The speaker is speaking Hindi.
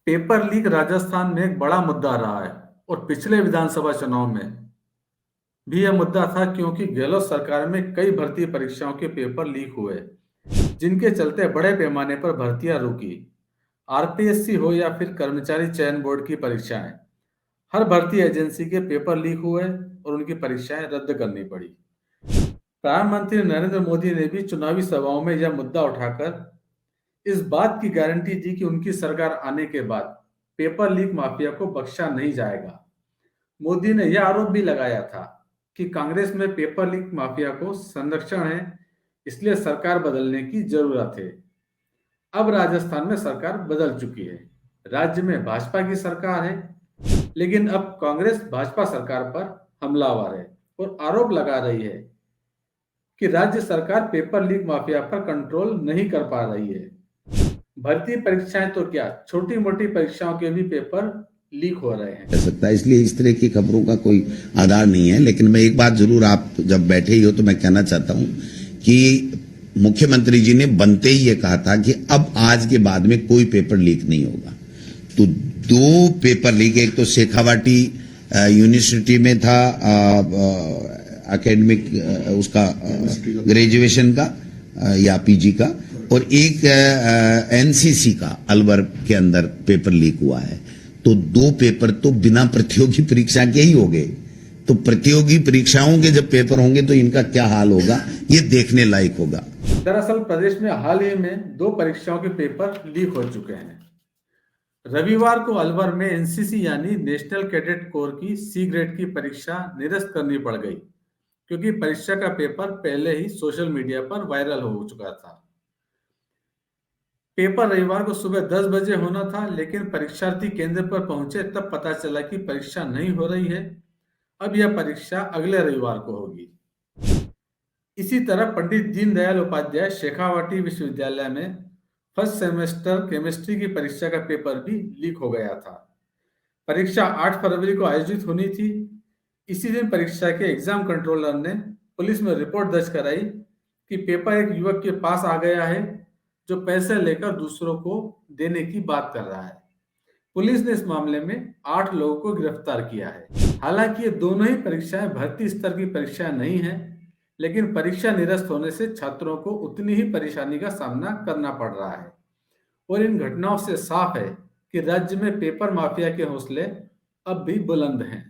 पेपर लीक राजस्थान में एक बड़ा मुद्दा रहा है और पिछले विधानसभा चुनाव में भी यह मुद्दा था क्योंकि गहलोत सरकार में कई भर्ती परीक्षाओं के पेपर लीक हुए जिनके चलते बड़े पैमाने पर भर्तियां रुकी। आरपीएससी हो या फिर कर्मचारी चयन बोर्ड की परीक्षाएं, हर भर्ती एजेंसी के पेपर लीक हुए और उनकी परीक्षाएं रद्द करनी पड़ी। प्रधानमंत्री नरेंद्र मोदी ने भी चुनावी सभाओं में यह मुद्दा उठाकर इस बात की गारंटी दी कि उनकी सरकार आने के बाद पेपर लीक माफिया को बख्शा नहीं जाएगा। मोदी ने यह आरोप भी लगाया था कि कांग्रेस में पेपर लीक माफिया को संरक्षण है, इसलिए सरकार बदलने की जरूरत है। अब राजस्थान में सरकार बदल चुकी है। राज्य में भाजपा की सरकार है, लेकिन अब कांग्रेस भाजपा सरकार पर हमलावर है और आरोप लगा रही है कि राज्य सरकार पेपर लीक माफिया पर कंट्रोल नहीं कर पा रही है। भर्ती परीक्षाएं तो क्या, छोटी मोटी परीक्षाओं के भी पेपर लीक हो रहे हैं। कर सकता है, इसलिए इस तरह की खबरों का कोई आधार नहीं है। लेकिन मैं एक बात जरूर, आप जब बैठे ही हो तो मैं कहना चाहता हूं कि मुख्यमंत्री जी ने बनते ही ये कहा था कि अब आज के बाद में कोई पेपर लीक नहीं होगा। तो दो पेपर लीक, एक तो शेखावाटी यूनिवर्सिटी में था एकेडमिक उसका ग्रेजुएशन का या पीजी का, और एक एनसीसी का अलवर के अंदर पेपर लीक हुआ है। तो दो पेपर तो बिना प्रतियोगी परीक्षा के ही हो गए। तो प्रतियोगी परीक्षाओं के जब पेपर होंगे तो इनका क्या हाल होगा, ये देखने लायक होगा। दरअसल प्रदेश में हाल ही में दो परीक्षाओं के पेपर लीक हो चुके हैं। रविवार को अलवर में एनसीसी यानी नेशनल कैडेट कोर की सी ग्रेड की परीक्षा निरस्त करनी पड़ गई क्योंकि परीक्षा का पेपर पहले ही सोशल मीडिया पर वायरल हो चुका था। पेपर रविवार को सुबह 10 बजे होना था, लेकिन परीक्षार्थी केंद्र पर पहुंचे तब पता चला कि परीक्षा नहीं हो रही है। अब यह परीक्षा अगले रविवार को होगी। इसी तरह पंडित दीनदयाल उपाध्याय शेखावाटी विश्वविद्यालय में फर्स्ट सेमेस्टर केमिस्ट्री की परीक्षा का पेपर भी लीक हो गया था। परीक्षा 8 फरवरी को आयोजित होनी थी। इसी दिन परीक्षा के एग्जाम कंट्रोलर ने पुलिस में रिपोर्ट दर्ज कराई कि पेपर एक युवक के पास आ गया है जो पैसे लेकर दूसरों को देने की बात कर रहा है। पुलिस ने इस मामले में 8 लोगों को गिरफ्तार किया है। हालांकि ये दोनों ही परीक्षाएं भर्ती स्तर की परीक्षा नहीं है, लेकिन परीक्षा निरस्त होने से छात्रों को उतनी ही परेशानी का सामना करना पड़ रहा है। और इन घटनाओं से साफ है कि राज्य में पेपर माफिया के हौसले अब भी बुलंद हैं।